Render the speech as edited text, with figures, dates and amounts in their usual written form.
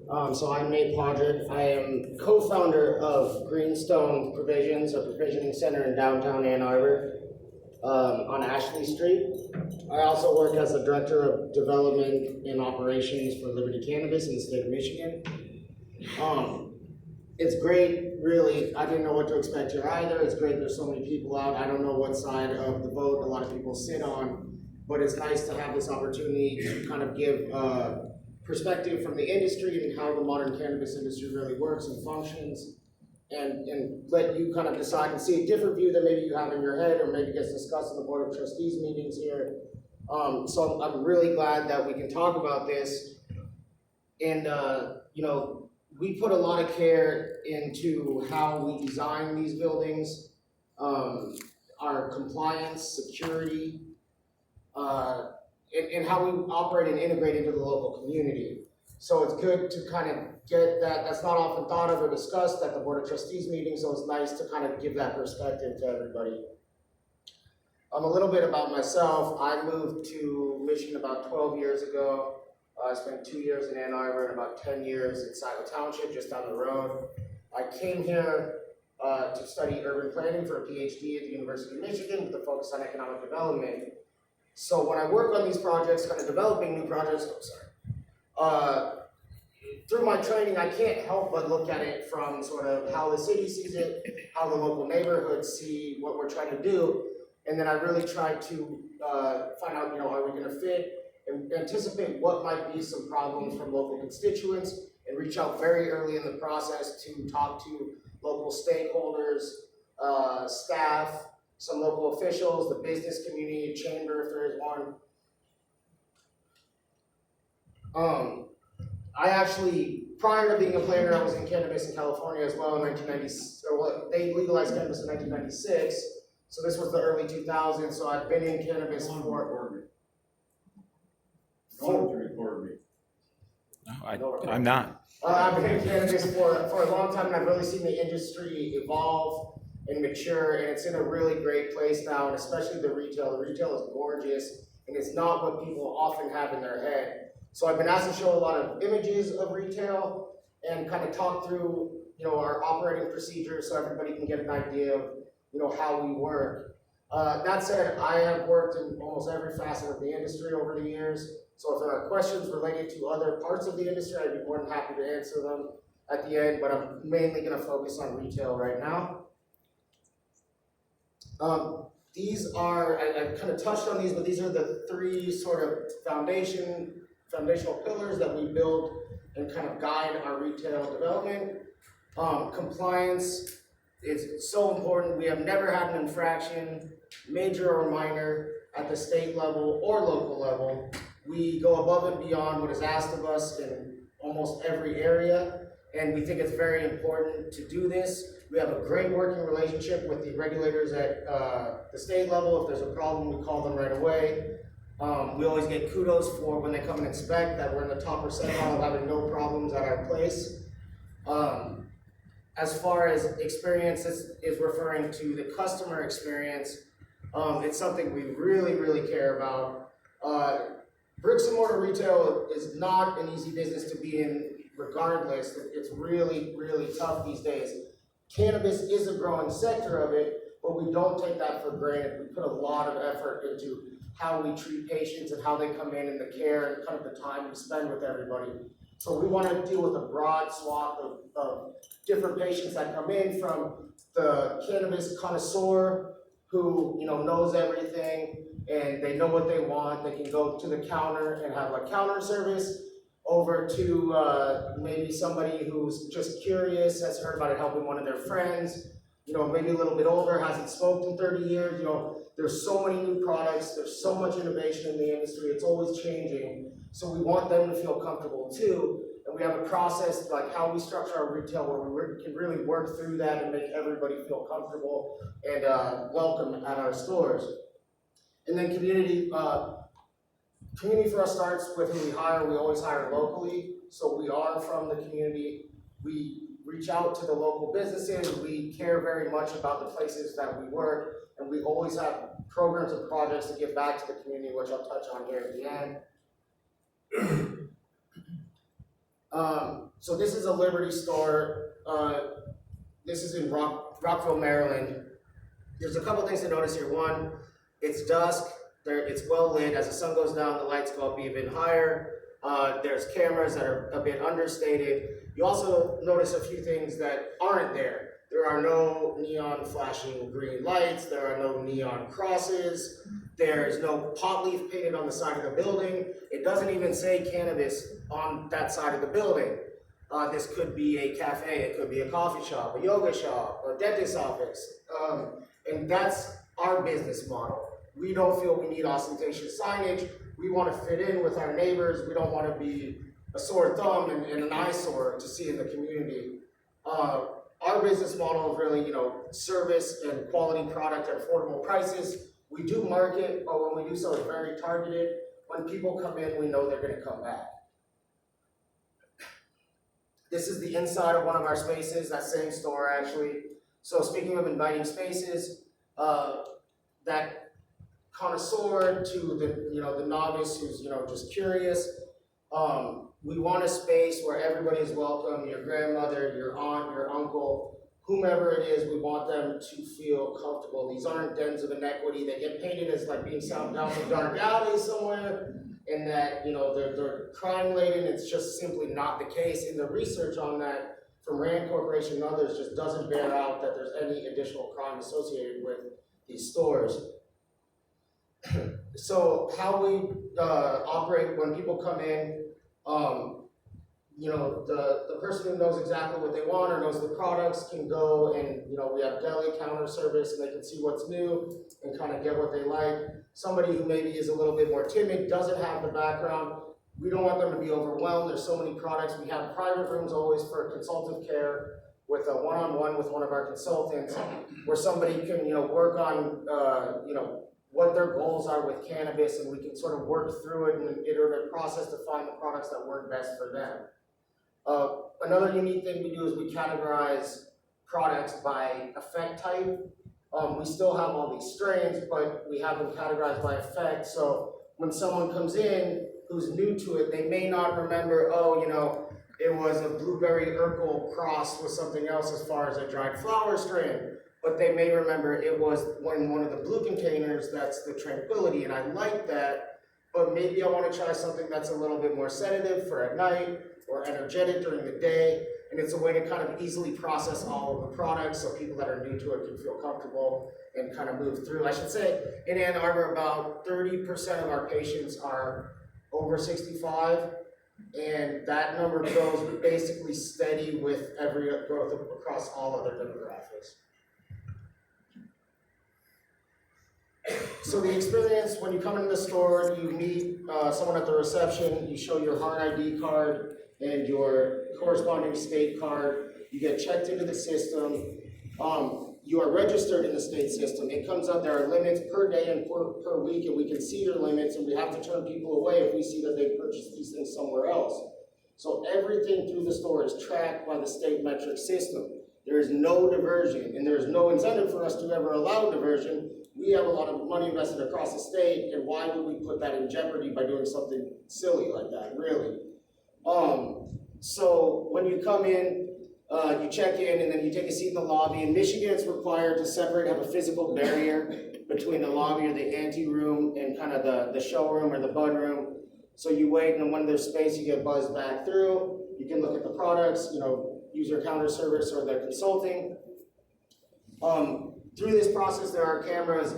So I'm Nate Podrick. I am co-founder of Greenstone Provisions, a provisioning center in downtown Ann Arbor on Ashley Street. I also work as the Director of Development and Operations for Liberty Cannabis in the state of Michigan. It's great, really. I didn't know what to expect here either. It's great there's so many people out. I don't know what side of the vote a lot of people sit on, but it's nice to have this opportunity to kind of give perspective from the industry and how the modern cannabis industry really works and functions, and let you kind of decide and see a different view that maybe you have in your head or maybe gets discussed in the Board of Trustees meetings here. So I'm really glad that we can talk about this. And, we put a lot of care into how we design these buildings, our compliance, security, and how we operate and integrate into the local community. So it's good to kind of get that. That's not often thought of or discussed at the Board of Trustees meeting, so it's nice to kind of give that perspective to everybody. A little bit about myself. I moved to Michigan about 12 years ago. I spent 2 years in Ann Arbor and about 10 years in Silo Township, just down the road. I came here to study urban planning for a PhD at the University of Michigan with a focus on economic development. So when I work on these projects, kind of developing new projects, through my training, I can't help but look at it from sort of how the city sees it, how the local neighborhoods see what we're trying to do, and then I really try to find out, are we going to fit and anticipate what might be some problems from local constituents, and reach out very early in the process to talk to local stakeholders, staff, some local officials, the business community, chamber if there is one. I actually, prior to being a planner, I was in cannabis in California as well in 1990. Well, they legalized cannabis in 1996, so this was the early 2000s. So I've been in cannabis for. No, I'm not. I've been in cannabis for a long time, and I've really seen the industry evolve and mature, and it's in a really great place now, and especially the retail. The retail is gorgeous, and it's not what people often have in their head. So I've been asked to show a lot of images of retail and kind of talk through, our operating procedures so everybody can get an idea of, how we work. That said, I have worked in almost every facet of the industry over the years. So if there are questions related to other parts of the industry, I'd be more than happy to answer them at the end, but I'm mainly going to focus on retail right now. These are, I kind of touched on these, but these are the three sort of foundational pillars that we build and kind of guide our retail development. Compliance is so important. We have never had an infraction, major or minor, at the state level or local level. We go above and beyond what is asked of us in almost every area, and we think it's very important to do this. We have a great working relationship with the regulators at the state level. If there's a problem, we call them right away. We always get kudos for when they come and inspect that we're in the top percentile of having no problems at our place. As far as experience is referring to the customer experience, it's something we really, really care about. Bricks and mortar retail is not an easy business to be in regardless. It's really, really tough these days. Cannabis is a growing sector of it, but we don't take that for granted. We put a lot of effort into how we treat patients and how they come in and the care and kind of the time we spend with everybody. So we want to deal with a broad swath of different patients that come in, from the cannabis connoisseur who knows everything and they know what they want. They can go to the counter and have a counter service, over to maybe somebody who's just curious, has heard about it helping one of their friends, maybe a little bit older, hasn't smoked in 30 years. There's so many new products, there's so much innovation in the industry, it's always changing. So we want them to feel comfortable too. And we have a process like how we structure our retail where we can really work through that and make everybody feel comfortable and welcome at our stores. And then community for us starts with who we hire. We always hire locally, so we are from the community. We reach out to the local businesses. We care very much about the places that we work, and we always have programs and projects to give back to the community, which I'll touch on here at the end. So this is a Liberty store. This is in Rockville, Maryland. There's a couple things to notice here. One, it's dusk. It's well lit. As the sun goes down, the lights go up even higher. There's cameras that are a bit understated. You also notice a few things that aren't there. There are no neon flashing green lights. There are no neon crosses. There's no pot leaf painted on the side of the building. It doesn't even say cannabis on that side of the building. This could be a cafe, it could be a coffee shop, a yoga shop, a dentist's office. And that's our business model. We don't feel we need ostentatious signage. We want to fit in with our neighbors. We don't want to be a sore thumb and an eyesore to see in the community. Our business model is really, service and quality product at affordable prices. We do market, but when we do so, it's very targeted. When people come in, we know they're going to come back. This is the inside of one of our spaces, that same store actually. So speaking of inviting spaces, that connoisseur to the novice who's just curious, we want a space where everybody is welcome. Your grandmother, your aunt, your uncle, whomever it is, we want them to feel comfortable. These aren't dens of inequity. They get painted as like being down some dark alley somewhere, and that they're crime laden. It's just simply not the case. And the research on that from Rand Corporation and others just doesn't bear out that there's any additional crime associated with these stores. So how we operate when people come in, the person who knows exactly what they want or knows the products can go and, we have deli counter service and they can see what's new and kind of get what they like. Somebody who maybe is a little bit more timid, doesn't have the background, we don't want them to be overwhelmed. There's so many products. We have private rooms always for consultative care with a one-on-one with one of our consultants where somebody can, work on, what their goals are with cannabis, and we can sort of work through it in an iterative process to find the products that work best for them. Another unique thing we do is we categorize products by effect type. We still have all these strains, but we have them categorized by effect. So when someone comes in who's new to it, they may not remember, it was a blueberry Urkel cross with something else as far as a dried flower strain. But they may remember it was in one of the blue containers, that's the Tranquility, and I like that, but maybe I want to try something that's a little bit more sedative for at night or energetic during the day, and it's a way to kind of easily process all of the products so people that are new to it can feel comfortable and kind of move through. I should say, in Ann Arbor, about 30% of our patients are over 65, and that number grows basically steady with every growth across all other demographics. So the experience, when you come into the store, you meet someone at the reception, you show your hard ID card and your corresponding state card, you get checked into the system, you are registered in the state system. It comes out, there are limits per day and per week, and we can see your limits, and we have to turn people away if we see that they purchased these things somewhere else. So everything through the store is tracked by the state metric system. There is no diversion, and there is no incentive for us to ever allow diversion. We have a lot of money invested across the state, and why would we put that in jeopardy by doing something silly like that, really? So when you come in, you check in, and then you take a seat in the lobby. In Michigan, it's required to have a physical barrier between the lobby or the ante room and kind of the showroom or the bud room. So you wait, and when there's space, you get buzzed back through. You can look at the products, use your counter service or the consulting. Through this process, there are cameras